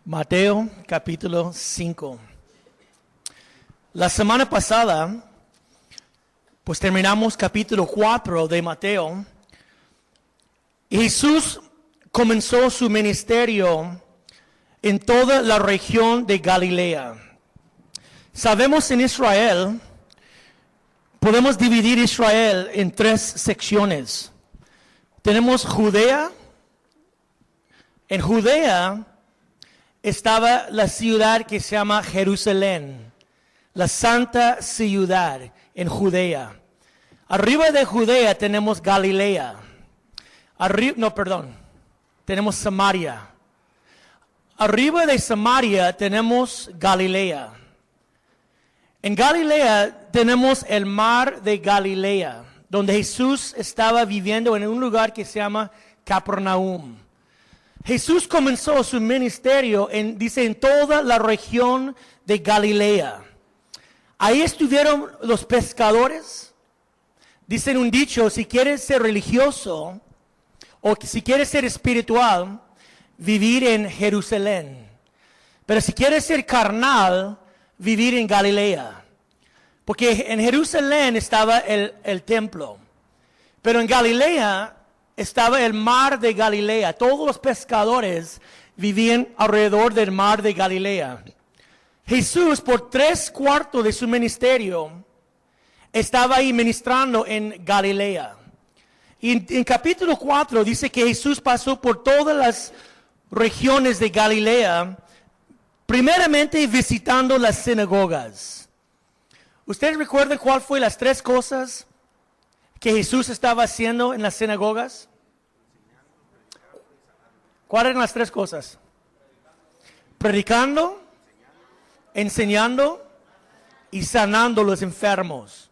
Mateo capítulo 5. La semana pasada, pues terminamos capítulo 4 de Mateo. Y Jesús comenzó su ministerio en toda la región de Galilea. Sabemos en Israel, podemos dividir Israel en tres secciones. Tenemos Judea. En Judea estaba la ciudad que se llama Jerusalén, la santa ciudad en Judea. Arriba de Judea tenemos Galilea. Tenemos Samaria. Arriba de Samaria tenemos Galilea. En Galilea tenemos el mar de Galilea, donde Jesús estaba viviendo en un lugar que se llama Capernaum. Jesús comenzó su ministerio en toda la región de Galilea. Ahí estuvieron los pescadores. Dicen un dicho, si quieres ser religioso o si quieres ser espiritual, vivir en Jerusalén. Pero si quieres ser carnal, vivir en Galilea. Porque en Jerusalén estaba el templo. Pero en Galilea estaba el mar de Galilea. Todos los pescadores vivían alrededor del mar de Galilea. Jesús, por 3/4 de su ministerio, estaba ahí ministrando en Galilea. Y en capítulo 4 dice que Jesús pasó por todas las regiones de Galilea, primeramente visitando las sinagogas. ¿Ustedes recuerdan cuál fue las 3 cosas que Jesús estaba haciendo en las sinagogas? ¿Cuáles eran las 3 cosas? Predicando, enseñando y sanando los enfermos,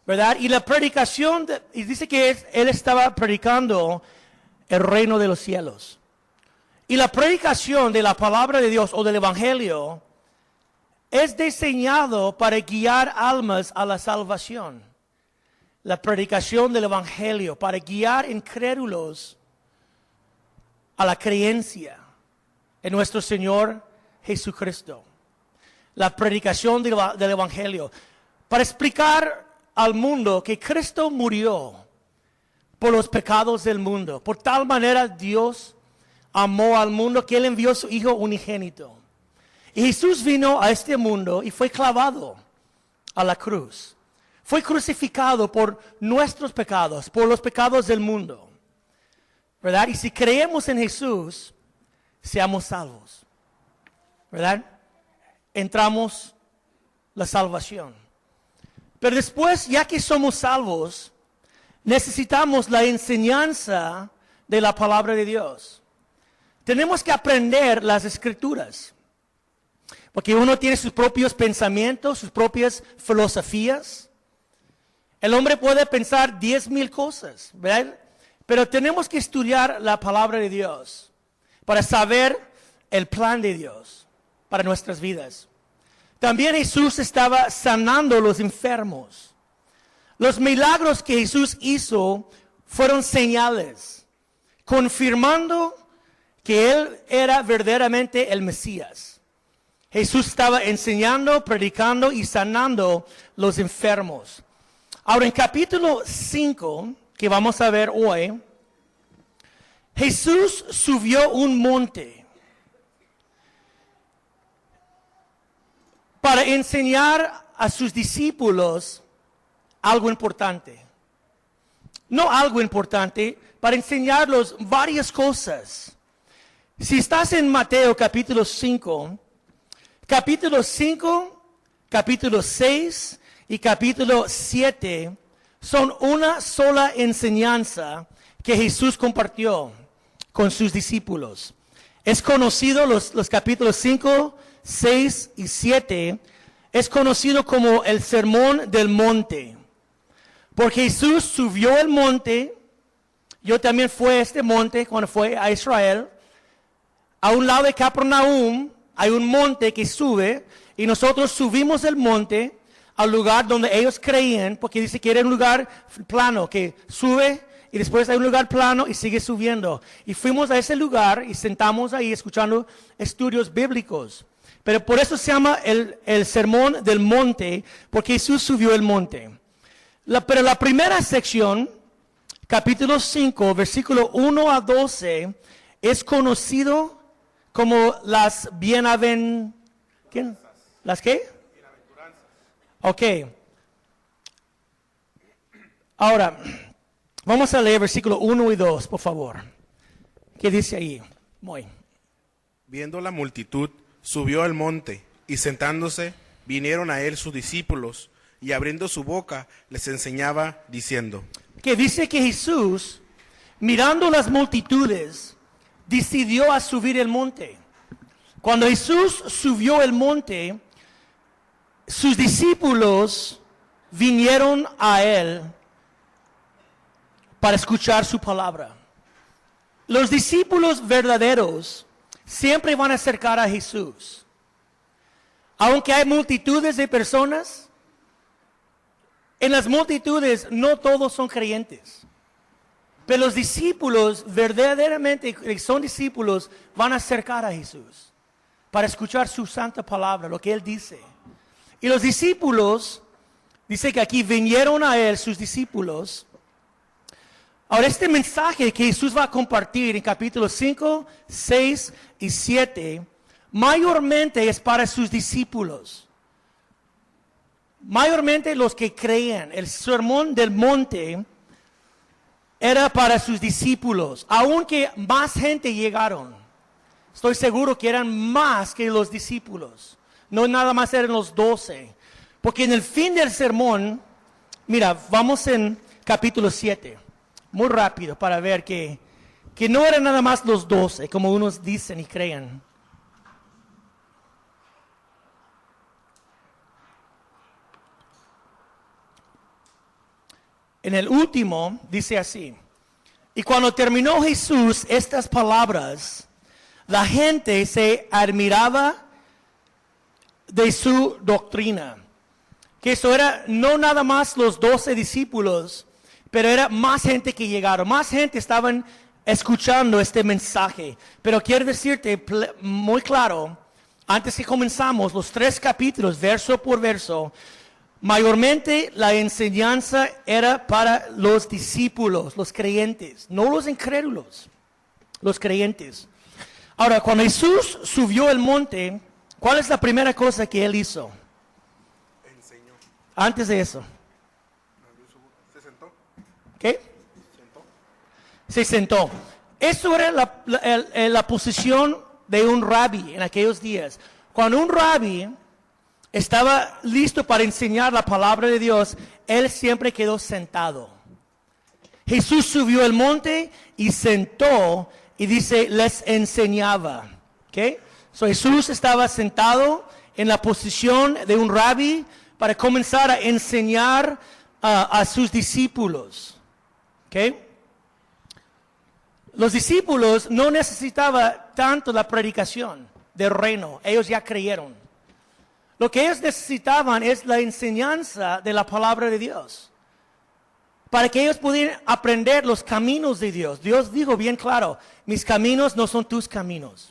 ¿verdad? Y la predicación, y dice que él estaba predicando el reino de los cielos. Y la predicación de la palabra de Dios o del evangelio es diseñado para guiar almas a la salvación. La predicación del evangelio para guiar incrédulos a la creencia en nuestro Señor Jesucristo. La predicación del evangelio para explicar al mundo que Cristo murió por los pecados del mundo. Por tal manera Dios amó al mundo que Él envió a su Hijo unigénito. Y Jesús vino a este mundo y fue clavado a la cruz. Fue crucificado por nuestros pecados, por los pecados del mundo, ¿verdad? Y si creemos en Jesús, seamos salvos, ¿verdad? Entramos la salvación. Pero después, ya que somos salvos, necesitamos la enseñanza de la palabra de Dios. Tenemos que aprender las Escrituras, porque uno tiene sus propios pensamientos, sus propias filosofías. El hombre puede pensar 10,000 cosas, ¿verdad? Pero tenemos que estudiar la palabra de Dios para saber el plan de Dios para nuestras vidas. También Jesús estaba sanando a los enfermos. Los milagros que Jesús hizo fueron señales, confirmando que Él era verdaderamente el Mesías. Jesús estaba enseñando, predicando y sanando los enfermos. Ahora, en capítulo 5, que vamos a ver hoy, Jesús subió un monte para enseñar a sus discípulos algo importante. No algo importante, para enseñarlos varias cosas. Si estás en Mateo capítulo 5, capítulo 6 y capítulo 7 son una sola enseñanza que Jesús compartió con sus discípulos. Es conocido los capítulos 5, 6 y 7, es conocido como el Sermón del Monte. Porque Jesús subió el monte, yo también fui a este monte cuando fue a Israel. A un lado de Capernaum hay un monte que sube y nosotros subimos el monte al lugar donde ellos creían, porque dice que era un lugar plano, que sube y después hay un lugar plano y sigue subiendo. Y fuimos a ese lugar y sentamos ahí escuchando estudios bíblicos. Pero por eso se llama el sermón del monte, porque Jesús subió el monte. Pero la primera sección, capítulo 5, versículo 1 a 12, es conocido como las bienaventuranzas. ¿Quién? ¿Las qué? Bienaventuranzas. Ok. Ahora, vamos a leer versículo 1 y 2, por favor. ¿Qué dice ahí? Muy. Viendo la multitud, subió al monte, y sentándose, vinieron a él sus discípulos, y abriendo su boca, les enseñaba, diciendo. Que dice que Jesús, mirando las multitudes, decidió a subir el monte. Cuando Jesús subió el monte, sus discípulos vinieron a él para escuchar su palabra. Los discípulos verdaderos siempre van a acercar a Jesús. Aunque hay multitudes de personas, en las multitudes no todos son creyentes. Pero los discípulos verdaderamente que son discípulos van a acercar a Jesús para escuchar su santa palabra, lo que Él dice. Y los discípulos, dice que aquí vinieron a Él sus discípulos. Ahora, este mensaje que Jesús va a compartir en capítulos 5, 6 y 7, mayormente es para sus discípulos. Mayormente los que creían. El sermón del monte era para sus discípulos, aunque más gente llegaron. Estoy seguro que eran más que los discípulos. No nada más eran los 12. Porque en el fin del sermón, mira, vamos en capítulo 7. Muy rápido para ver que no eran nada más los 12, como unos dicen y creen. En el último dice así: y cuando terminó Jesús estas palabras, la gente se admiraba de su doctrina. Que eso era no nada más los 12 discípulos, pero era más gente que llegaron, más gente estaban escuchando este mensaje. Pero quiero decirte muy claro, antes que comenzamos los 3 capítulos, verso por verso, mayormente la enseñanza era para los discípulos, los creyentes, no los incrédulos, los creyentes. Ahora, cuando Jesús subió el monte, ¿cuál es la primera cosa que Él hizo? Enseñó. Antes de eso. ¿Qué? Se sentó. Eso era la posición de un rabí en aquellos días. Cuando un rabí estaba listo para enseñar la palabra de Dios, él siempre quedó sentado. Jesús subió el monte y sentó y dice, les enseñaba. ¿Okay? So, Jesús estaba sentado en la posición de un rabí para comenzar a enseñar a sus discípulos. ¿Okay? Los discípulos no necesitaban tanto la predicación del reino. Ellos ya creyeron. Lo que ellos necesitaban es la enseñanza de la palabra de Dios. Para que ellos pudieran aprender los caminos de Dios. Dios dijo bien claro, mis caminos no son tus caminos.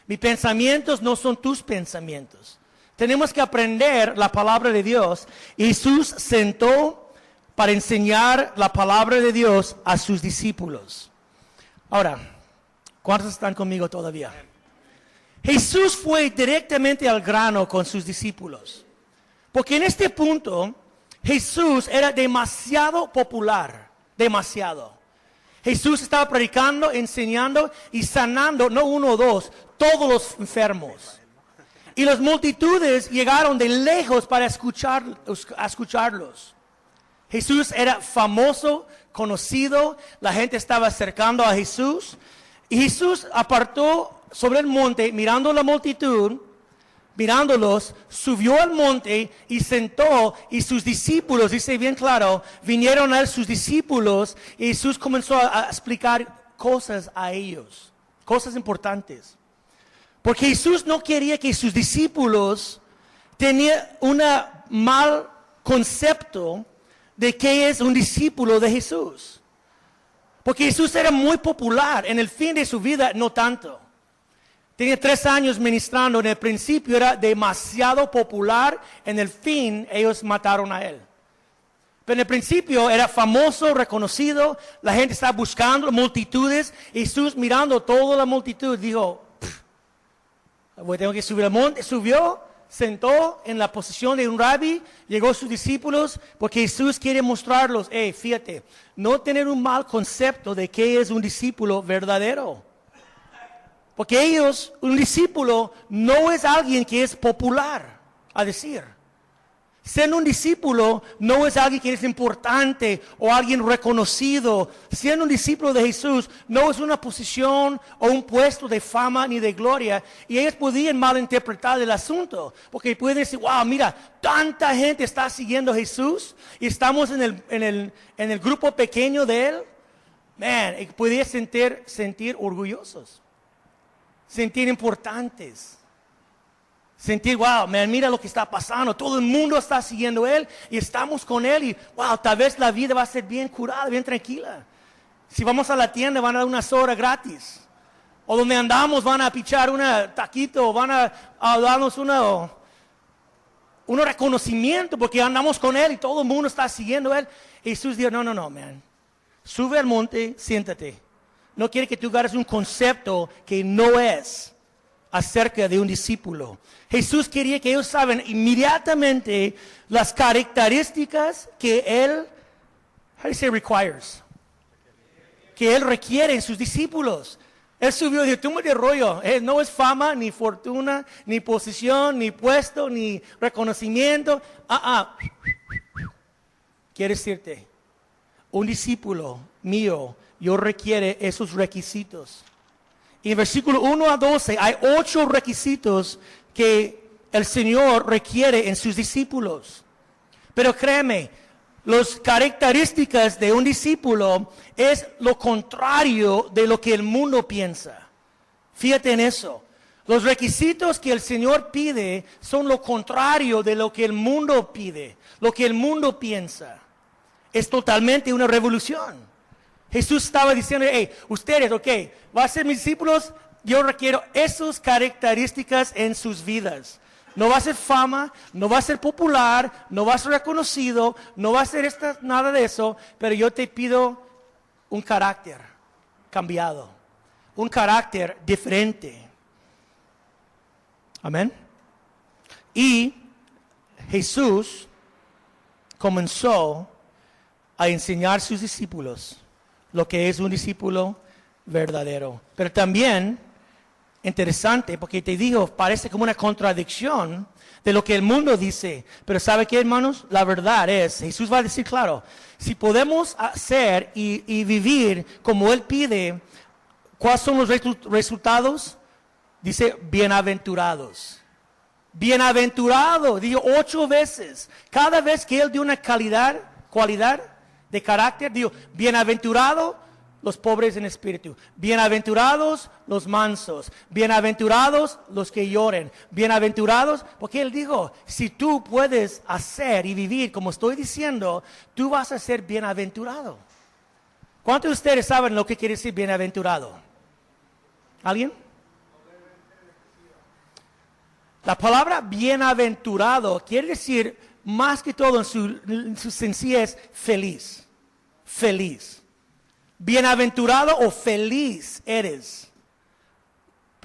Mis pensamientos no son tus pensamientos. Tenemos que aprender la palabra de Dios. Y Jesús sentó para enseñar la palabra de Dios a sus discípulos. Ahora, ¿cuántos están conmigo todavía? Jesús fue directamente al grano con sus discípulos. Porque en este punto, Jesús era demasiado popular. Demasiado. Jesús estaba predicando, enseñando y sanando, no uno o dos, todos los enfermos. Y las multitudes llegaron de lejos para escucharlos. Jesús era famoso, conocido, la gente estaba acercando a Jesús. Y Jesús apartó sobre el monte, mirando la multitud, mirándolos, subió al monte y sentó, y sus discípulos, dice bien claro, vinieron a él sus discípulos, y Jesús comenzó a explicar cosas a ellos, cosas importantes. Porque Jesús no quería que sus discípulos tenían un mal concepto de qué es un discípulo de Jesús. Porque Jesús era muy popular. En el fin de su vida, no tanto. Tenía 3 años ministrando. En el principio era demasiado popular. En el fin, ellos mataron a él. Pero en el principio era famoso, reconocido. La gente estaba buscando multitudes. Jesús, mirando toda la multitud, dijo, tengo que subir al monte. Subió, sentó en la posición de un rabí. Llegó a sus discípulos porque Jesús quiere mostrarlos. Fíjate, no tener un mal concepto de qué es un discípulo verdadero. Porque un discípulo no es alguien que es popular, a decir. Siendo un discípulo no es alguien que es importante o alguien reconocido. Siendo un discípulo de Jesús no es una posición o un puesto de fama ni de gloria. Y ellos podían malinterpretar el asunto. Porque pueden decir, wow, mira, tanta gente está siguiendo a Jesús y estamos en el grupo pequeño de Él. Man, podían sentir orgullosos. Sentir importantes. Sentir, wow, man, mira lo que está pasando. Todo el mundo está siguiendo a Él y estamos con Él. Y, wow, tal vez la vida va a ser bien curada, bien tranquila. Si vamos a la tienda, van a dar una soda gratis. O donde andamos, van a pichar un taquito, van a darnos un reconocimiento porque andamos con Él y todo el mundo está siguiendo a Él. Y Jesús dijo, no, man. Sube al monte, siéntate. No quiere que tú agarres un concepto que no es acerca de un discípulo. Jesús quería que ellos saben inmediatamente las características que Él, que Él requiere en sus discípulos. Él subió y dijo, tú me de rollo, no es fama, ni fortuna, ni posición, ni puesto, ni reconocimiento. Quiero decirte, un discípulo mío, yo requiere esos requisitos. Y en versículo 1 a 12 hay 8 requisitos que el Señor requiere en sus discípulos. Pero créeme, las características de un discípulo es lo contrario de lo que el mundo piensa. Fíjate en eso. Los requisitos que el Señor pide son lo contrario de lo que el mundo pide, lo que el mundo piensa. Es totalmente una revolución. Jesús estaba diciendo, ustedes, va a ser mis discípulos, yo requiero esas características en sus vidas. No va a ser fama, no va a ser popular, no va a ser reconocido, no va a ser nada de eso, pero yo te pido un carácter cambiado, un carácter diferente. Amén. Y Jesús comenzó a enseñar a sus discípulos lo que es un discípulo verdadero. Pero también, interesante, porque te digo, parece como una contradicción de lo que el mundo dice. Pero ¿sabe qué, hermanos? La verdad es, Jesús va a decir claro, si podemos hacer y vivir como Él pide, ¿cuáles son los resultados? Dice, bienaventurados. Bienaventurado, digo 8 veces. Cada vez que Él dio una cualidad de carácter, digo, bienaventurado los pobres en espíritu, bienaventurados los mansos, bienaventurados los que lloren, bienaventurados, porque Él dijo, si tú puedes hacer y vivir como estoy diciendo, tú vas a ser bienaventurado. ¿Cuántos de ustedes saben lo que quiere decir bienaventurado? ¿Alguien? La palabra bienaventurado quiere decir, más que todo en su sencillez, feliz. Feliz. Bienaventurado o feliz eres.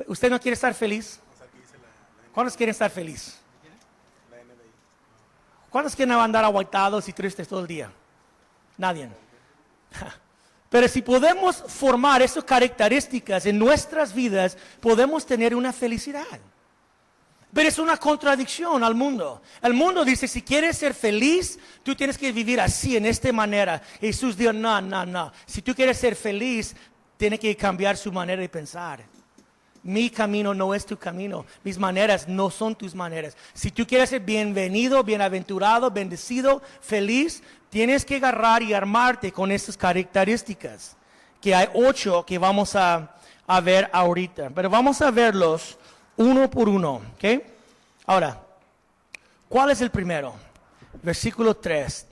¿Usted no quiere estar feliz? ¿Cuántos quieren estar feliz? ¿Cuántos quieren andar aguitados y tristes todo el día? Nadie. Pero si podemos formar esas características en nuestras vidas, podemos tener una felicidad. Pero es una contradicción al mundo. El mundo dice, si quieres ser feliz, tú tienes que vivir así, en esta manera. Jesús dijo, no. Si tú quieres ser feliz, tienes que cambiar su manera de pensar. Mi camino no es tu camino. Mis maneras no son tus maneras. Si tú quieres ser bienvenido, bienaventurado, bendecido, feliz, tienes que agarrar y armarte con esas características. Que hay 8 que vamos a ver ahorita. Pero vamos a verlos uno por uno, ¿ok? Ahora, ¿cuál es el primero? Versículo 3.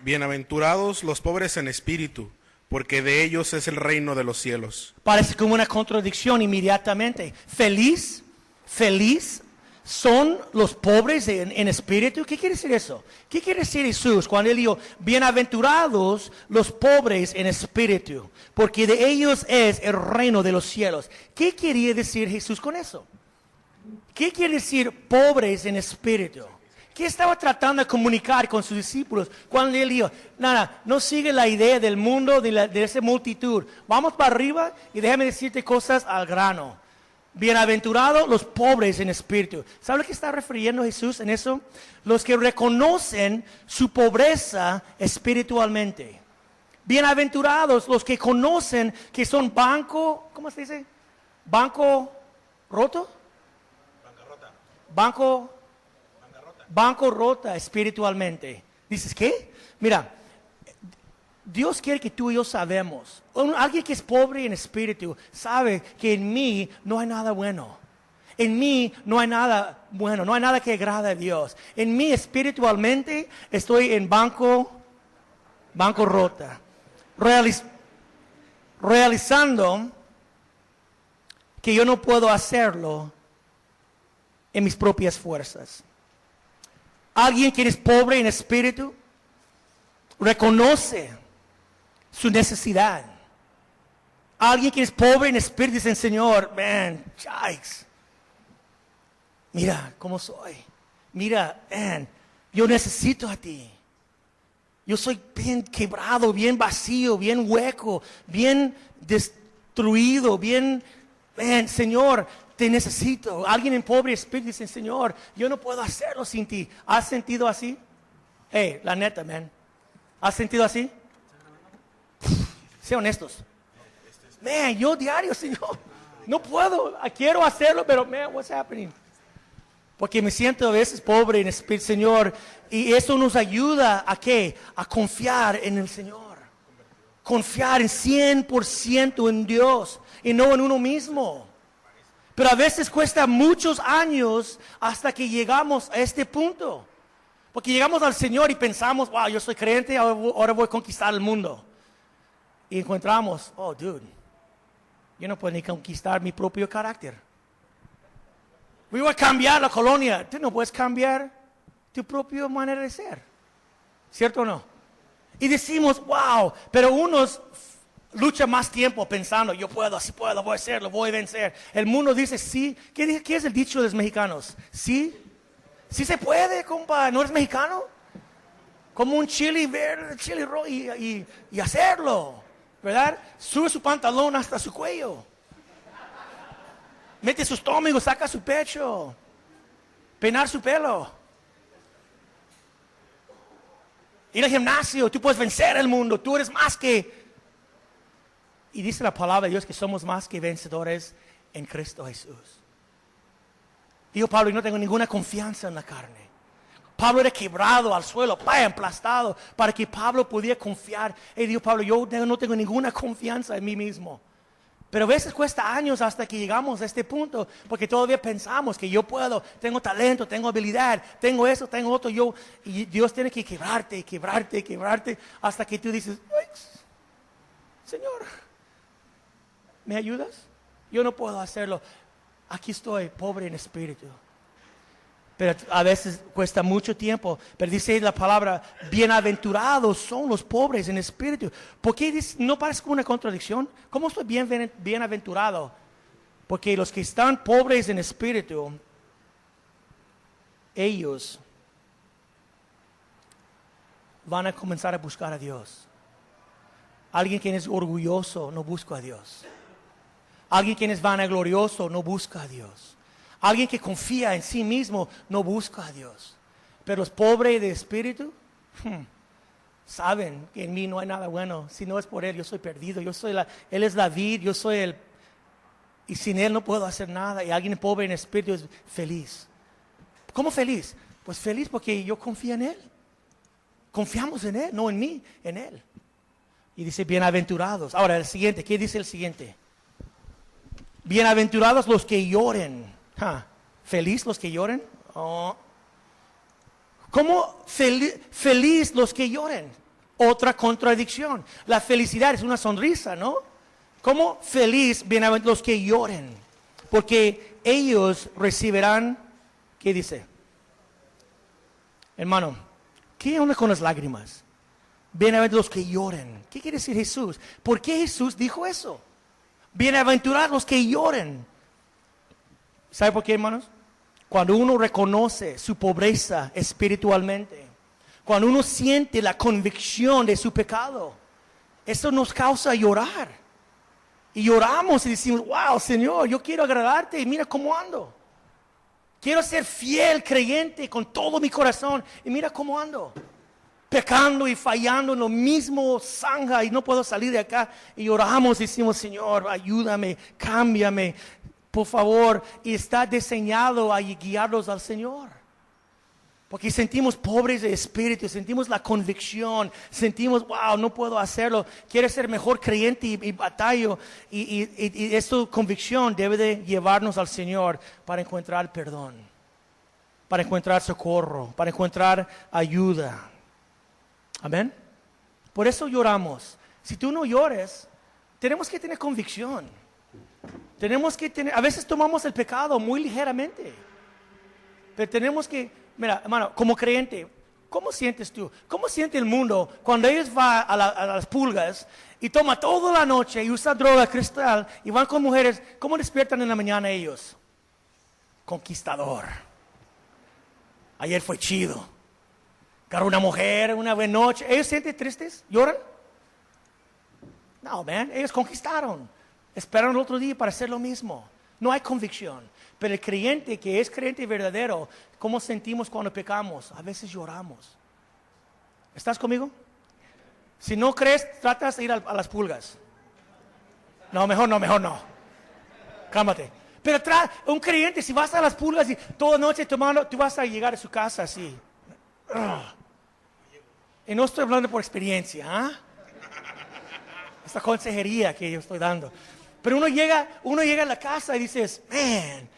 Bienaventurados los pobres en espíritu, porque de ellos es el reino de los cielos. Parece como una contradicción inmediatamente. Feliz son los pobres en espíritu. ¿Qué quiere decir eso? ¿Qué quiere decir Jesús cuando él dijo, bienaventurados los pobres en espíritu, porque de ellos es el reino de los cielos? ¿Qué quería decir Jesús con eso? ¿Qué quiere decir pobres en espíritu? ¿Qué estaba tratando de comunicar con sus discípulos cuando él dijo, nada, no sigue la idea del mundo, de esa multitud? Vamos para arriba y déjame decirte cosas al grano. Bienaventurados los pobres en espíritu. ¿Sabe lo que está refiriendo Jesús en eso? Los que reconocen su pobreza espiritualmente. Bienaventurados los que conocen que son ¿cómo se dice? ¿Banco roto? Banco rota espiritualmente. Dices, ¿qué? Mira, Dios quiere que tú y yo sabemos. Alguien que es pobre en espíritu sabe que en mí no hay nada bueno. En mí no hay nada bueno, no hay nada que agrade a Dios. En mí espiritualmente estoy en banco rota. Realizando que yo no puedo hacerlo en mis propias fuerzas. Alguien que es pobre en espíritu reconoce su necesidad. Alguien que es pobre en espíritu dice, Señor, man, yikes. Mira cómo soy. Mira, man, yo necesito a ti. Yo soy bien quebrado, bien vacío, bien hueco, bien destruido, man, Señor, te necesito. Alguien en pobre espíritu dice, Señor, yo no puedo hacerlo sin ti. ¿Has sentido así? Hey, la neta, man. ¿Has sentido así? Sean honestos. Man, yo diario, Señor, no puedo. Quiero hacerlo, pero man, what's happening? Porque me siento a veces pobre en espíritu, Señor. Y eso nos ayuda a ¿qué? A confiar en el Señor. Confiar en 100% en Dios y no en uno mismo. Pero a veces cuesta muchos años hasta que llegamos a este punto. Porque llegamos al Señor y pensamos, wow, yo soy creyente, ahora voy a conquistar el mundo. Y encontramos, oh, dude, yo no puedo ni conquistar mi propio carácter. Voy a cambiar la colonia. Tú no puedes cambiar tu propia manera de ser. ¿Cierto o no? Y decimos, wow, pero unos lucha más tiempo pensando, yo puedo, así puedo, voy a hacerlo, voy a vencer. El mundo dice, sí. ¿Qué es el dicho de los mexicanos? Sí. Sí se puede, compa. ¿No eres mexicano? Como un chili verde, chili rojo y hacerlo. ¿Verdad? Sube su pantalón hasta su cuello. Mete su estómago, saca su pecho. Peinar su pelo. Ir al gimnasio. Tú puedes vencer el mundo. Tú eres más que... Y dice la palabra de Dios que somos más que vencedores en Cristo Jesús. Dijo Pablo, y no tengo ninguna confianza en la carne. Pablo era quebrado al suelo, aplastado, para que Pablo pudiera confiar. Y dijo Pablo, yo no tengo ninguna confianza en mí mismo. Pero a veces cuesta años hasta que llegamos a este punto, porque todavía pensamos que yo puedo, tengo talento, tengo habilidad, tengo eso, tengo otro, y Dios tiene que quebrarte, hasta que tú dices, Señor, ¿me ayudas? Yo no puedo hacerlo. Aquí estoy, pobre en espíritu. Pero a veces cuesta mucho tiempo. Pero dice la palabra, bienaventurados son los pobres en espíritu. ¿Por qué no parece como una contradicción? ¿Cómo estoy bienaventurado? Porque los que están pobres en espíritu, ellos van a comenzar a buscar a Dios. Alguien que es orgulloso no busca a Dios. Alguien que es vanaglorioso no busca a Dios. Alguien que confía en sí mismo no busca a Dios. Pero los pobres de espíritu saben que en mí no hay nada bueno. Si no es por Él, yo soy perdido. Él es la vid, yo soy el... Y sin Él no puedo hacer nada. Y alguien pobre en espíritu es feliz. ¿Cómo feliz? Pues feliz porque yo confío en Él. Confiamos en Él, no en mí, en Él. Y dice, bienaventurados. Ahora, el siguiente, ¿qué dice el siguiente? Bienaventurados los que lloren. ¿Feliz los que lloren? Oh. ¿Cómo feliz los que lloren? otra contradicción. La felicidad es una sonrisa, ¿no? ¿Cómo feliz bienaventurados los que lloren? Porque ellos recibirán, ¿qué dice? Hermano, ¿qué onda con las lágrimas? Bienaventurados los que lloren. ¿Qué quiere decir Jesús? ¿Por qué Jesús dijo eso? Bienaventurados los que lloren. ¿Sabe por qué, hermanos? Cuando uno reconoce su pobreza espiritualmente, cuando uno siente la convicción de su pecado, eso nos causa llorar. Y lloramos y decimos, wow, Señor, yo quiero agradarte y mira cómo ando. Quiero ser fiel, creyente con todo mi corazón y mira cómo ando. Pecando y fallando en lo mismo, zanja y no puedo salir de acá. Y lloramos y decimos, Señor, ayúdame, cámbiame, por favor. Y está diseñado a guiarlos al Señor. Porque sentimos pobres de espíritu, sentimos la convicción, sentimos, wow, no puedo hacerlo. Quiero ser mejor creyente y batallo. Y esta convicción debe de llevarnos al Señor para encontrar perdón, para encontrar socorro, para encontrar ayuda. Amén. Por eso lloramos. Si tú no llores, tenemos que tener convicción. Tenemos que tener, a veces tomamos el pecado muy ligeramente. Pero tenemos que, mira, hermano, como creyente, ¿cómo sientes tú? ¿Cómo siente el mundo cuando ellos van a las pulgas y toman toda la noche y usan droga cristal y van con mujeres? ¿Cómo despiertan en la mañana ellos? Conquistador. Ayer fue chido. Agarró una mujer, una buena noche. ¿Ellos se sienten tristes? ¿Lloran? No, man. Ellos conquistaron. Esperan el otro día para hacer lo mismo. No hay convicción. Pero el creyente que es creyente verdadero, ¿cómo sentimos cuando pecamos? A veces lloramos. ¿Estás conmigo? Si no crees, tratas de ir a las pulgas. No, mejor no. Cálmate. Pero un creyente, si vas a las pulgas y toda noche tomando, tú vas a llegar a su casa así. Y no estoy hablando por experiencia, ¿ah? Esta consejería que yo estoy dando. Pero uno llega a la casa y dices, man,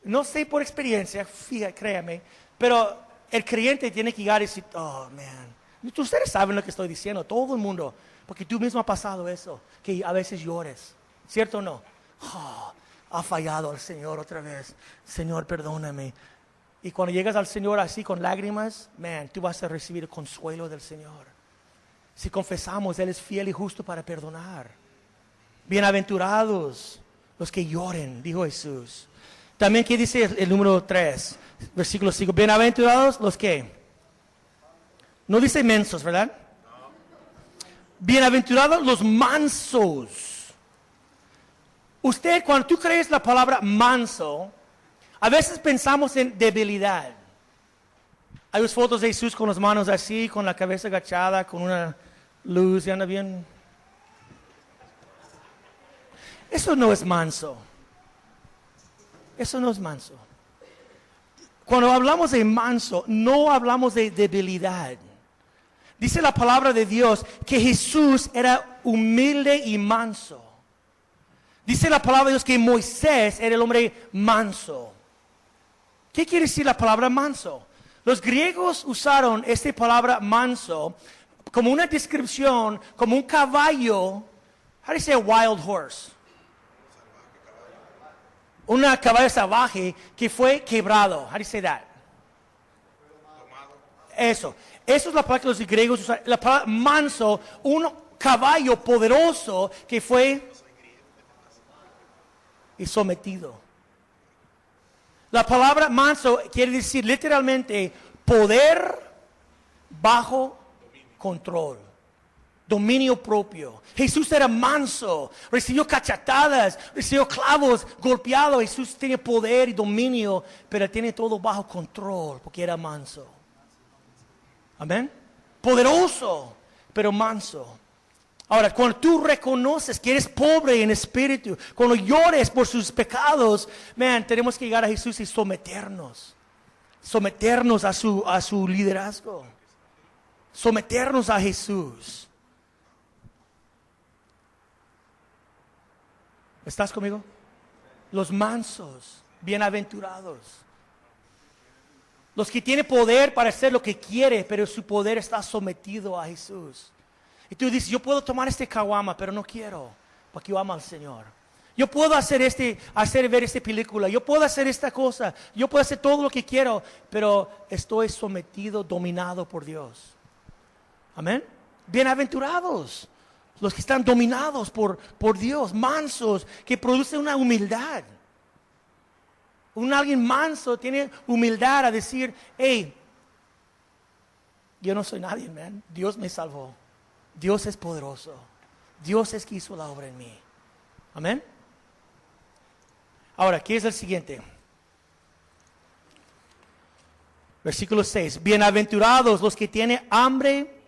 no sé por experiencia, fíjate, créame, pero el creyente tiene que llegar y decir, oh, man. Ustedes saben lo que estoy diciendo, todo el mundo, porque tú mismo has pasado eso, que a veces llores, ¿cierto o no? Oh, ha fallado al Señor otra vez, Señor, perdóname. Y cuando llegas al Señor así con lágrimas, man, tú vas a recibir el consuelo del Señor. Si confesamos, Él es fiel y justo para perdonar. Bienaventurados los que lloren, dijo Jesús. También, ¿qué dice el número 3? Versículo 5. Bienaventurados los que. No dice mensos, ¿verdad? Bienaventurados los mansos. Usted, cuando tú crees la palabra manso, a veces pensamos en debilidad. Hay unas fotos de Jesús con las manos así, con la cabeza agachada, con una luz y anda bien. Eso no es manso. Eso no es manso. Cuando hablamos de manso, no hablamos de debilidad. Dice la palabra de Dios que Jesús era humilde y manso. Dice la palabra de Dios que Moisés era el hombre manso. ¿Qué quiere decir la palabra manso? Los griegos usaron esta palabra manso como una descripción, como un caballo. How do you say a wild horse? Una caballo salvaje que fue quebrado. How do you say that? Eso es la palabra que los griegos usaron. La palabra manso, un caballo poderoso que fue y sometido. La palabra manso quiere decir literalmente poder bajo control, dominio propio. Jesús era manso, recibió cachetadas, recibió clavos, golpeado. Jesús tiene poder y dominio, pero tiene todo bajo control porque era manso. Amén. Poderoso, pero manso. Ahora, cuando tú reconoces que eres pobre en espíritu, cuando llores por sus pecados, tenemos que llegar a Jesús y someternos a su liderazgo, someternos a Jesús. ¿Estás conmigo? Los mansos, bienaventurados. Los que tienen poder para hacer lo que quiere, pero su poder está sometido a Jesús. Y tú dices, yo puedo tomar este caguama, pero no quiero, porque yo amo al Señor. Yo puedo hacer ver esta película, yo puedo hacer esta cosa, yo puedo hacer todo lo que quiero, pero estoy sometido, dominado por Dios. Amén. Bienaventurados los que están dominados por Dios, mansos, que producen una humildad. Alguien manso tiene humildad a decir, hey, yo no soy nadie, man. Dios me salvó. Dios es poderoso. Dios es que hizo la obra en mí. Amén. Ahora, ¿qué es el siguiente? Versículo 6. Bienaventurados los que tienen hambre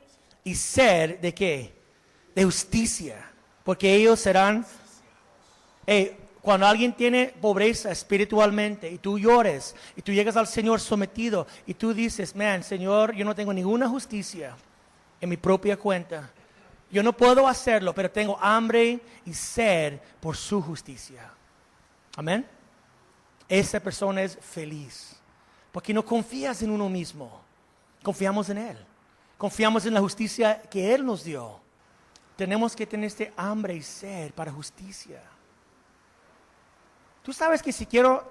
y sed de ¿qué? De justicia, porque ellos serán... cuando alguien tiene pobreza espiritualmente y tú llores y tú llegas al Señor sometido y tú dices, man, Señor, yo no tengo ninguna justicia en mi propia cuenta. Yo no puedo hacerlo, pero tengo hambre y sed por su justicia. Amén. Esa persona es feliz porque no confías en uno mismo. Confiamos en Él. Confiamos en la justicia que Él nos dio. Tenemos que tener este hambre y sed para justicia. Tú sabes que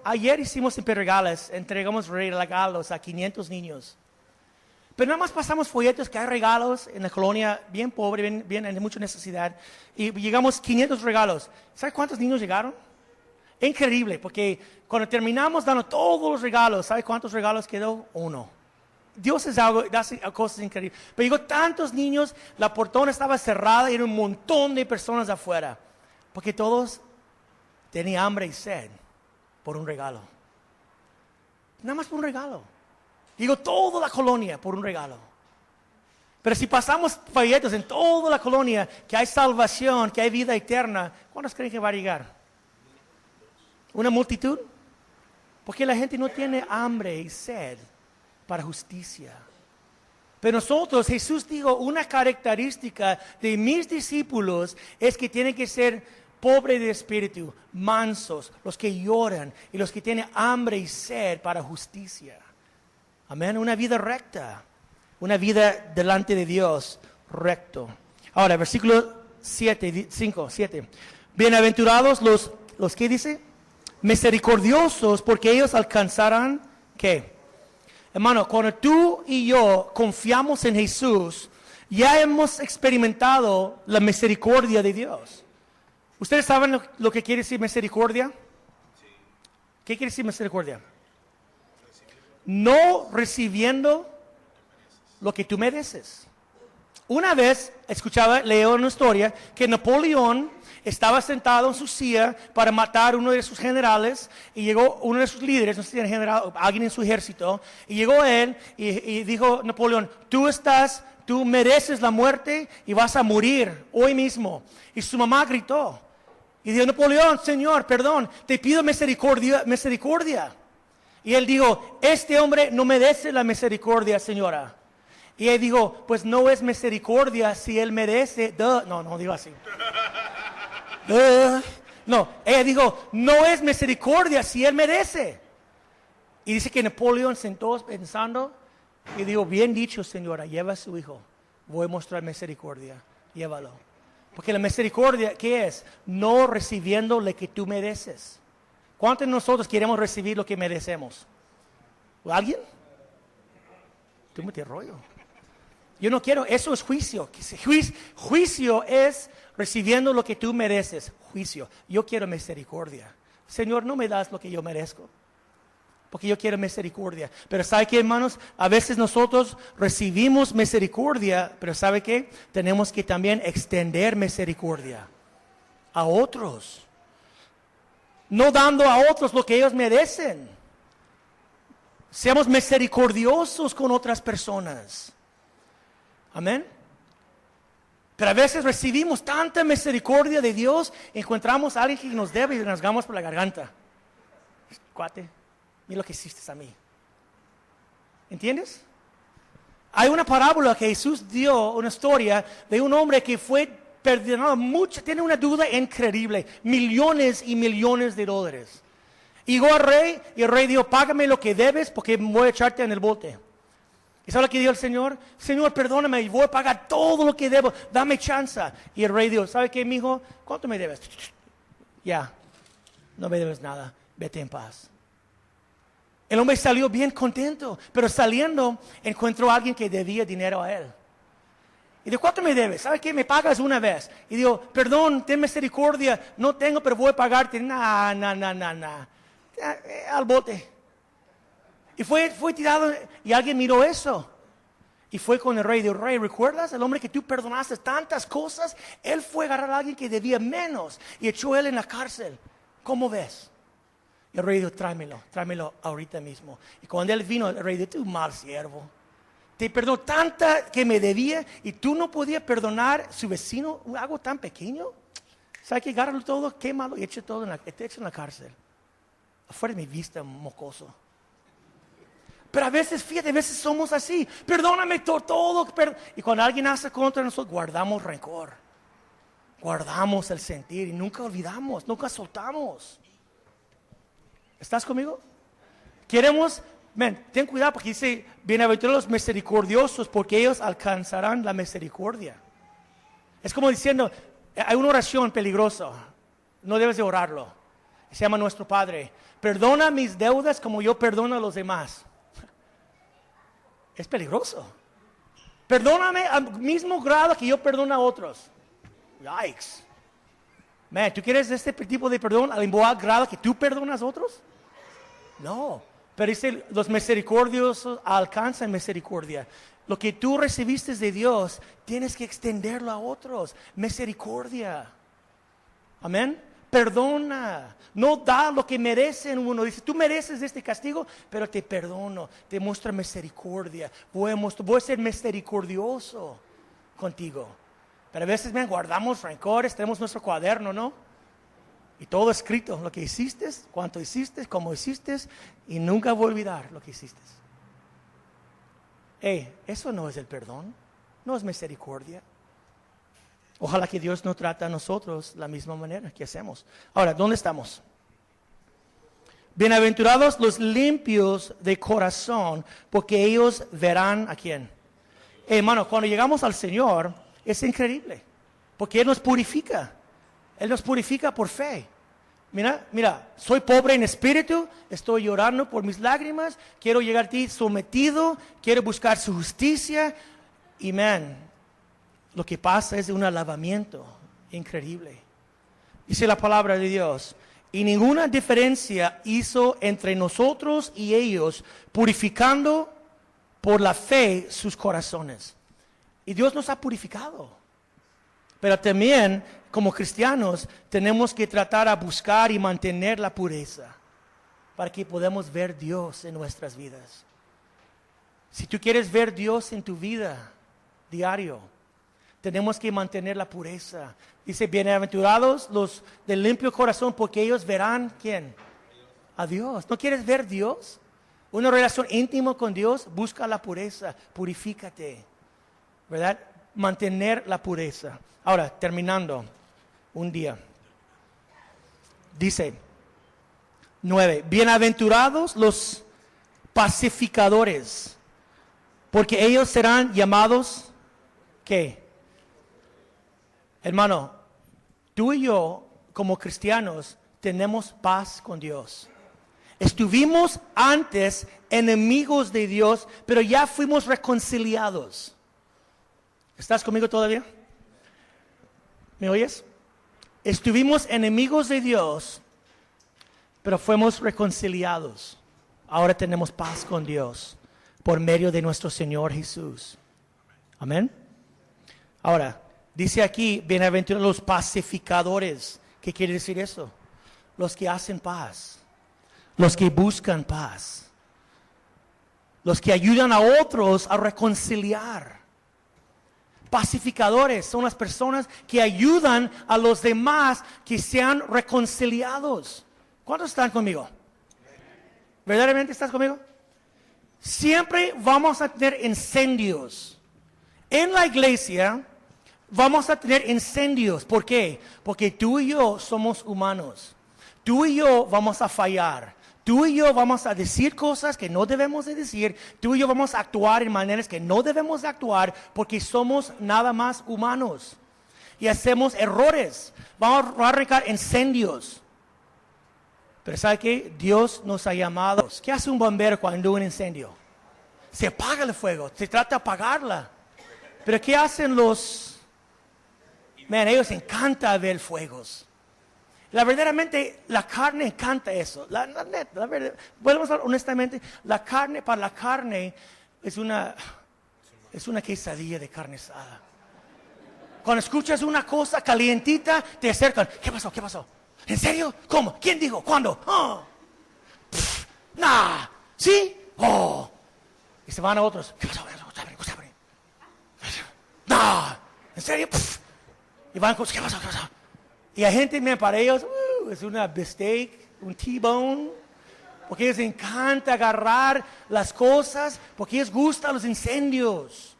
ayer hicimos en Pedregales, entregamos regalos a 500 niños. Pero nada más pasamos folletos que hay regalos en la colonia bien pobre, bien de mucha necesidad. Y llegamos 500 regalos. ¿Sabes cuántos niños llegaron? Increíble, porque cuando terminamos dando todos los regalos, ¿sabes cuántos regalos quedó? 1. Dios hace cosas increíbles. Pero llegó tantos niños, la portona estaba cerrada y era un montón de personas afuera. Porque todos tenían hambre y sed por un regalo. Nada más por un regalo. Digo, toda la colonia por un regalo. Pero si pasamos folletos en toda la colonia que hay salvación, que hay vida eterna, ¿cuántos creen que va a llegar? ¿Una multitud? Porque la gente no tiene hambre y sed para justicia. Pero nosotros, Jesús dijo, una característica de mis discípulos es que tienen que ser pobres de espíritu, mansos, los que lloran y los que tienen hambre y sed para justicia. Amén, una vida recta, una vida delante de Dios recto. Ahora, versículo 5, 7. Bienaventurados los que dice, misericordiosos, porque ellos alcanzarán, ¿qué? Hermano, cuando tú y yo confiamos en Jesús, ya hemos experimentado la misericordia de Dios. ¿Ustedes saben lo que quiere decir misericordia? ¿Qué quiere decir misericordia? No recibiendo lo que tú mereces. Una vez leí una historia que Napoleón estaba sentado en su silla para matar a uno de sus generales y llegó uno de sus líderes, no sé si era general, alguien en su ejército, y llegó él y dijo Napoleón, tú mereces la muerte y vas a morir hoy mismo. Y su mamá gritó y dijo, Napoleón, Señor, perdón, te pido misericordia. Y él dijo, este hombre no merece la misericordia, señora. Y él dijo, pues no es misericordia si él merece. No digo así. No, ella dijo, no es misericordia si él merece. Y dice que Napoleón sentó pensando y dijo, bien dicho, señora, lleva a su hijo. Voy a mostrar misericordia, llévalo. Porque la misericordia, ¿qué es? No recibiendo lo que tú mereces. ¿Cuántos de nosotros queremos recibir lo que merecemos? ¿Alguien? Tú me te rollo. Yo no quiero, eso es juicio. Juicio es recibiendo lo que tú mereces. Juicio. Yo quiero misericordia. Señor, no me das lo que yo merezco. Porque yo quiero misericordia. Pero ¿sabe qué, hermanos? A veces nosotros recibimos misericordia, pero ¿sabe qué? Tenemos que también extender misericordia a otros. No dando a otros lo que ellos merecen. Seamos misericordiosos con otras personas. Amén. Pero a veces recibimos tanta misericordia de Dios, encontramos a alguien que nos debe y nos rasgamos por la garganta. Cuate, mira lo que hiciste a mí. ¿Entiendes? Hay una parábola que Jesús dio, una historia de un hombre que fue perdonado mucho, tiene una deuda increíble, millones y millones de dólares. Llegó al rey y el rey dijo, págame lo que debes porque voy a echarte en el bote. ¿Y sabe lo que dijo el Señor? Señor, perdóname, voy a pagar todo lo que debo, dame chance. Y el rey dijo, ¿sabe qué, mijo? ¿Cuánto me debes? Ya, no me debes nada, vete en paz. El hombre salió bien contento, pero saliendo encontró a alguien que debía dinero a él. Y dijo, ¿cuánto me debes? ¿Sabes qué? Me pagas una vez. Y dijo, perdón, ten misericordia, no tengo, pero voy a pagarte. Nah. Al bote. Y fue tirado, y alguien miró eso. Y fue con el rey. Dijo, rey, ¿recuerdas? El hombre que tú perdonaste tantas cosas, él fue a agarrar a alguien que debía menos y echó a él en la cárcel. ¿Cómo ves? Y el rey dijo, tráemelo ahorita mismo. Y cuando él vino, el rey dijo, tú mal siervo. Te perdonó tanta que me debía y tú no podías perdonar a su vecino algo tan pequeño. ¿Sabes qué? Agárralo todo, quémalo y eche todo te echo en la cárcel. Afuera de mi vista, mocoso. Pero a veces, fíjate, a veces somos así. Perdóname todo. Y cuando alguien hace contra nosotros, guardamos rencor. Guardamos el sentir y nunca olvidamos, nunca soltamos. ¿Estás conmigo? Queremos, ten cuidado porque dice, bienaventurados los misericordiosos porque ellos alcanzarán la misericordia. Es como diciendo, hay una oración peligrosa, no debes de orarlo. Se llama Nuestro Padre. Perdona mis deudas como yo perdono a los demás. Es peligroso. Perdóname al mismo grado que yo perdono a otros. Yikes. ¿Tú quieres este tipo de perdón al igual grado que tú perdonas a otros? No. Pero dice, los misericordiosos alcanzan misericordia. Lo que tú recibiste de Dios, tienes que extenderlo a otros. Misericordia. Amén. Perdona. No da lo que merecen uno. Dice, tú mereces este castigo, pero te perdono. Te muestra misericordia. Voy a ser misericordioso contigo. Pero a veces, guardamos rencores, tenemos nuestro cuaderno, ¿no? Y todo escrito, lo que hiciste, cuánto hiciste, cómo hiciste, y nunca voy a olvidar lo que hiciste. Eso no es el perdón, no es misericordia. Ojalá que Dios nos trate a nosotros la misma manera que hacemos. Ahora, ¿dónde estamos? Bienaventurados los limpios de corazón, porque ellos verán ¿a quién? Hermano, cuando llegamos al Señor, es increíble, porque Él nos purifica. Él nos purifica por fe. Mira, soy pobre en espíritu, estoy llorando por mis lágrimas, quiero llegar a ti sometido, quiero buscar su justicia. Y lo que pasa es un lavamiento increíble. Dice la palabra de Dios, y ninguna diferencia hizo entre nosotros y ellos, purificando por la fe sus corazones. Y Dios nos ha purificado. Pero también, como cristianos, tenemos que tratar a buscar y mantener la pureza para que podamos ver Dios en nuestras vidas. Si tú quieres ver Dios en tu vida diario, tenemos que mantener la pureza. Dice, bienaventurados los de limpio corazón, porque ellos verán, ¿quién? A Dios. ¿No quieres ver Dios? Una relación íntima con Dios, busca la pureza, purifícate, ¿verdad? Mantener la pureza. Ahora, terminando, un día. Dice, 9, bienaventurados los pacificadores, porque ellos serán llamados, ¿qué? Hermano, tú y yo, como cristianos, tenemos paz con Dios. Estuvimos antes enemigos de Dios, pero ya fuimos reconciliados. ¿Estás conmigo todavía? ¿Me oyes? Estuvimos enemigos de Dios, pero fuimos reconciliados. Ahora tenemos paz con Dios por medio de nuestro Señor Jesús. Amén. Ahora, dice aquí, bienaventurados los pacificadores. ¿Qué quiere decir eso? Los que hacen paz, los que buscan paz, los que ayudan a otros a reconciliar. Pacificadores son las personas que ayudan a los demás que sean reconciliados. ¿Cuántos están conmigo? ¿Verdaderamente estás conmigo? Siempre vamos a tener incendios. En la iglesia vamos a tener incendios. ¿Por qué? Porque tú y yo somos humanos. Tú y yo vamos a fallar. Tú y yo vamos a decir cosas que no debemos de decir. Tú y yo vamos a actuar en maneras que no debemos de actuar porque somos nada más humanos. Y hacemos errores. Vamos a arrancar incendios. Pero ¿sabe qué? Dios nos ha llamado. ¿Qué hace un bombero cuando hay un incendio? Se apaga el fuego. Se trata de apagarla. Pero ¿qué hacen los... ellos encanta ver fuegos. Verdaderamente, la carne encanta eso. La verdad, podemos hablar honestamente, para la carne es una quesadilla de carne asada. Cuando escuchas una cosa calientita, te acercan. ¿Qué pasó? ¿Qué pasó? ¿En serio? ¿Cómo? ¿Quién dijo? ¿Cuándo? Oh. Nah. ¿Sí? Oh. Y se van a otros. ¿Qué pasó? Nah. ¿En serio? Y van con... ¿Qué pasó? ¿Qué pasó? Y hay gente, para ellos, es una bistec, un T-bone. Porque les encanta agarrar las cosas, porque les gustan los incendios.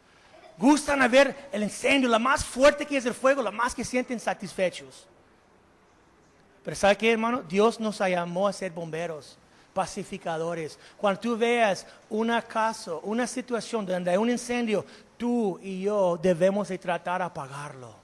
Gustan a ver el incendio, la más fuerte que es el fuego, la más que sienten satisfechos. Pero ¿sabe qué, hermano? Dios nos llamó a ser bomberos, pacificadores. Cuando tú veas un caso, una situación donde hay un incendio, tú y yo debemos de tratar de apagarlo.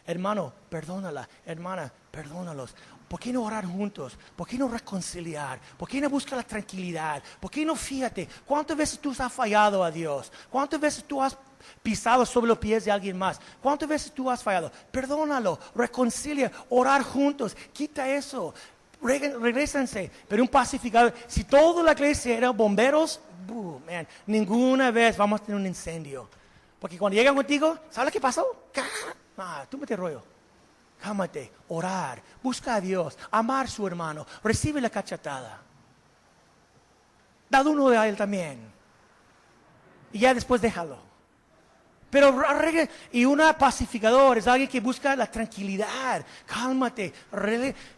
Hermano, perdónala. Hermana, perdónalos. ¿Por qué no orar juntos? ¿Por qué no reconciliar? ¿Por qué no buscar la tranquilidad? ¿Por qué no fíjate? ¿Cuántas veces tú has fallado a Dios? ¿Cuántas veces tú has pisado sobre los pies de alguien más? ¿Cuántas veces tú has fallado? Perdónalo, reconcilia, orar juntos. Quita eso. Regrésense. Pero un pacificador, si toda la iglesia era bomberos, ninguna vez vamos a tener un incendio. Porque cuando llegan contigo, ¿sabes qué pasó? Tú mete rollo. Cálmate, orar, busca a Dios, amar a su hermano, recibe la cachetada. Dale uno a él también. Y ya después déjalo. Pero y una pacificador es alguien que busca la tranquilidad. Cálmate.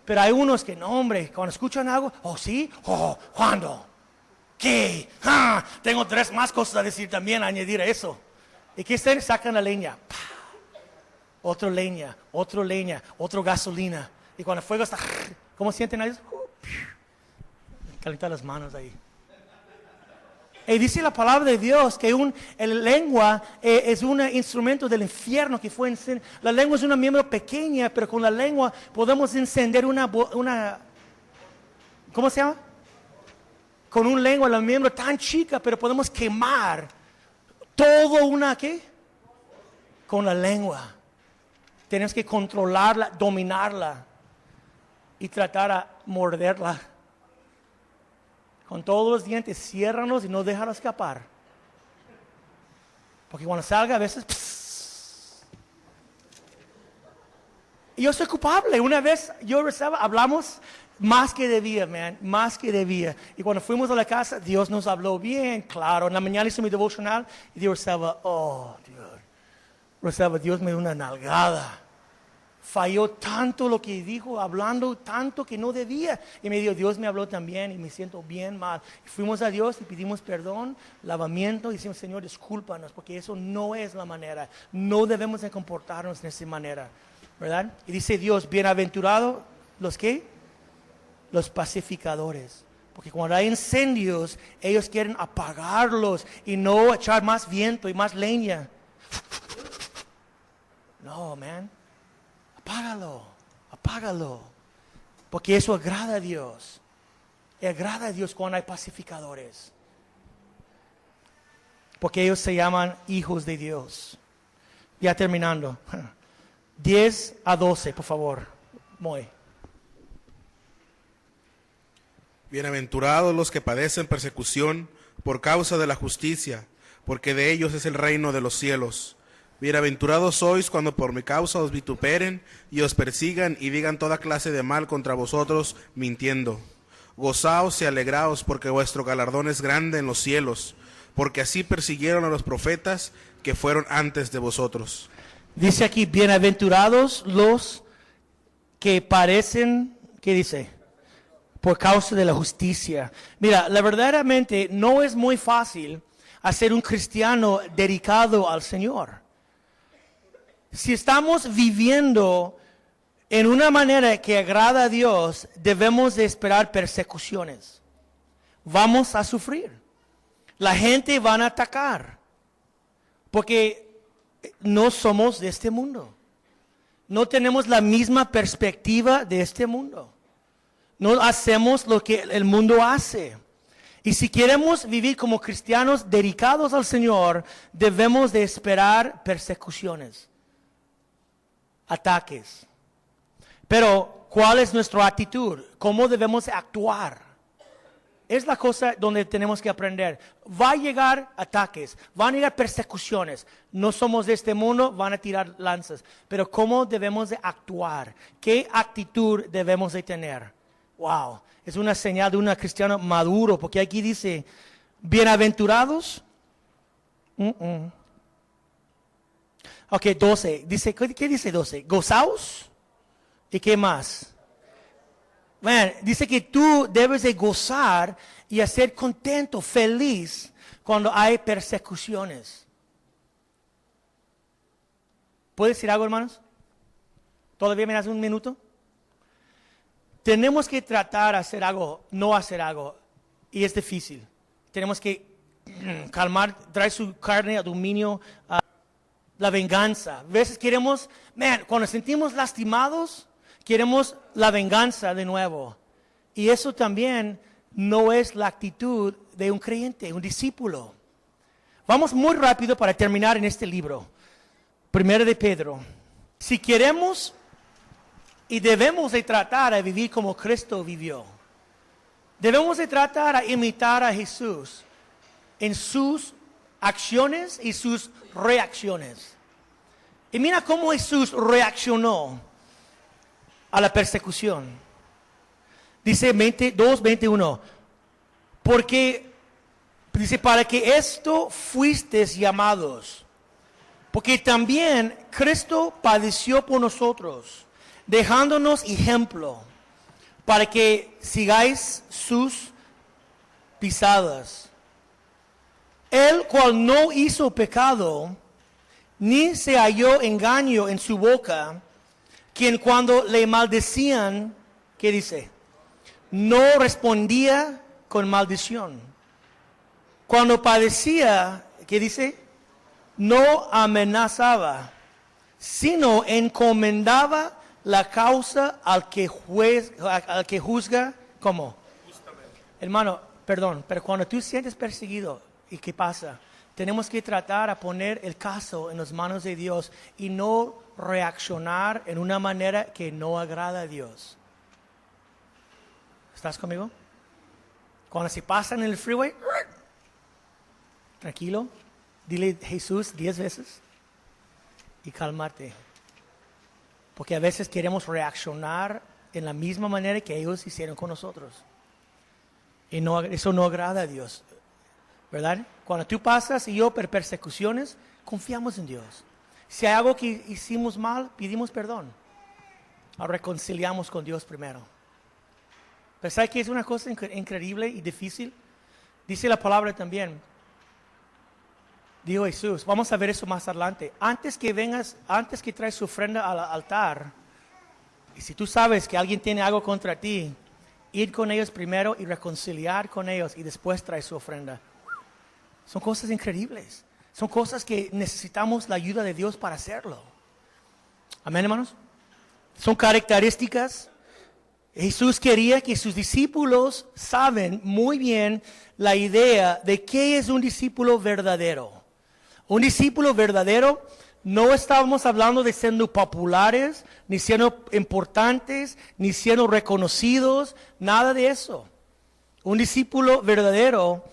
Pero hay unos que no, hombre, cuando escuchan algo, oh sí, oh, ¿cuándo? ¿Qué? Tengo 3 más cosas a decir también, a añadir a eso. ¿Y qué están? Sacan la leña. Otra leña, otra gasolina. Y cuando el fuego está, ¿cómo sienten ellos? Calentar las manos ahí. Y dice la palabra de Dios que el lengua es un instrumento del infierno que fue encendido. La lengua es una miembro pequeña, pero con la lengua podemos encender una ¿cómo se llama? Con un lengua, la miembro tan chica, pero podemos quemar todo ¿qué? Con la lengua. Tenemos que controlarla, dominarla y tratar de morderla. Con todos los dientes, ciérralos y no déjala escapar. Porque cuando salga a veces... Y yo soy culpable. Una vez hablamos más que debía, más que debía. Y cuando fuimos a la casa, Dios nos habló bien, claro. En la mañana hice mi devocional y Dios estaba, Dios me dio una nalgada. Falló tanto lo que dijo, hablando tanto que no debía. Y me dijo, Dios me habló también y me siento bien mal. Y fuimos a Dios y pedimos perdón, lavamiento y decimos, Señor, discúlpanos, porque eso no es la manera. No debemos de comportarnos de esa manera, ¿verdad? Y dice Dios, bienaventurados los ¿qué? Los pacificadores. Porque cuando hay incendios, ellos quieren apagarlos y no echar más viento y más leña. No, apágalo. Porque eso agrada a Dios. Y agrada a Dios cuando hay pacificadores. Porque ellos se llaman hijos de Dios. Ya terminando. 10 a 12, por favor. Muy. Bienaventurados los que padecen persecución por causa de la justicia, porque de ellos es el reino de los cielos. Bienaventurados sois cuando por mi causa os vituperen y os persigan y digan toda clase de mal contra vosotros, mintiendo. Gozaos y alegraos, porque vuestro galardón es grande en los cielos, porque así persiguieron a los profetas que fueron antes de vosotros. Dice aquí, bienaventurados los que parecen, ¿qué dice? Por causa de la justicia. Mira, verdaderamente no es muy fácil hacer un cristiano dedicado al Señor. Si estamos viviendo en una manera que agrada a Dios, debemos de esperar persecuciones. Vamos a sufrir. La gente va a atacar. Porque no somos de este mundo. No tenemos la misma perspectiva de este mundo. No hacemos lo que el mundo hace. Y si queremos vivir como cristianos dedicados al Señor, debemos de esperar persecuciones, ataques. Pero, ¿cuál es nuestra actitud? ¿Cómo debemos actuar? Es la cosa donde tenemos que aprender. Va a llegar ataques, van a llegar persecuciones. No somos de este mundo, van a tirar lanzas. Pero ¿cómo debemos de actuar? ¿Qué actitud debemos de tener? Wow, es una señal de un cristiano maduro, porque aquí dice, bienaventurados. Ok, 12. Dice, ¿qué dice 12? Gozaos. ¿Y qué más? Bueno, dice que tú debes de gozar y ser contento, feliz, cuando hay persecuciones. ¿Puedes decir algo, hermanos? ¿Todavía me das un minuto? Tenemos que tratar de hacer algo, no hacer algo, y es difícil. Tenemos que calmar, traer su carne a dominio, la venganza. A veces queremos, cuando sentimos lastimados, queremos la venganza de nuevo. Y eso también no es la actitud de un creyente, un discípulo. Vamos muy rápido para terminar en este libro. Primero de Pedro. Si queremos y debemos de tratar a vivir como Cristo vivió. Debemos de tratar a imitar a Jesús en sus acciones y sus reacciones. Y mira cómo Jesús reaccionó a la persecución. Dice 2:21. Porque, dice, para que esto fuisteis llamados. Porque también Cristo padeció por nosotros, dejándonos ejemplo, para que sigáis sus pisadas. El cual no hizo pecado, ni se halló engaño en su boca, quien cuando le maldecían, ¿qué dice? No respondía con maldición. Cuando padecía, ¿qué dice? No amenazaba, sino encomendaba la causa al que juzga, ¿cómo? Justamente. Hermano, perdón, pero cuando tú sientes perseguido, ¿y qué pasa? Tenemos que tratar a poner el caso en las manos de Dios y no reaccionar en una manera que no agrada a Dios. ¿Estás conmigo? Cuando se pasan en el freeway, tranquilo, dile Jesús 10 veces y cálmate. Porque a veces queremos reaccionar en la misma manera que ellos hicieron con nosotros. Y no, eso no agrada a Dios. ¿Verdad? Cuando tú pasas y yo por persecuciones, confiamos en Dios. Si hay algo que hicimos mal, pedimos perdón. Reconciliamos con Dios primero. Pero ¿sabes qué es una cosa increíble y difícil? Dice la palabra también. Dijo Jesús, vamos a ver eso más adelante. Antes que traes su ofrenda al altar, y si tú sabes que alguien tiene algo contra ti, ir con ellos primero y reconciliar con ellos y después traer su ofrenda. Son cosas increíbles. Son cosas que necesitamos la ayuda de Dios para hacerlo. Amén, hermanos. Son características. Jesús quería que sus discípulos saben muy bien la idea de qué es un discípulo verdadero. Un discípulo verdadero, no estábamos hablando de siendo populares, ni siendo importantes, ni siendo reconocidos, nada de eso. Un discípulo verdadero,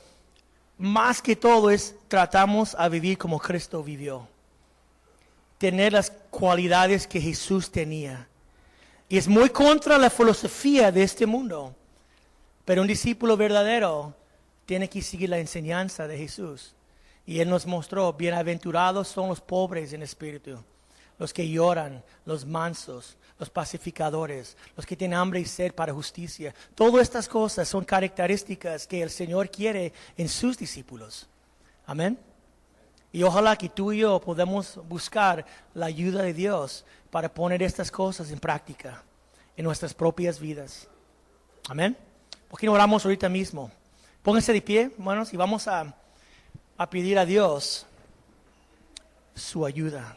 más que todo, tratamos a vivir como Cristo vivió. Tener las cualidades que Jesús tenía. Y es muy contra la filosofía de este mundo. Pero un discípulo verdadero tiene que seguir la enseñanza de Jesús. Y Él nos mostró, bienaventurados son los pobres en espíritu, los que lloran, los mansos, los pacificadores, los que tienen hambre y sed para justicia. Todas estas cosas son características que el Señor quiere en sus discípulos. Amén. Y ojalá que tú y yo podamos buscar la ayuda de Dios para poner estas cosas en práctica en nuestras propias vidas. Amén. ¿Por qué no oramos ahorita mismo? Pónganse de pie, hermanos, y vamos a pedir a Dios su ayuda.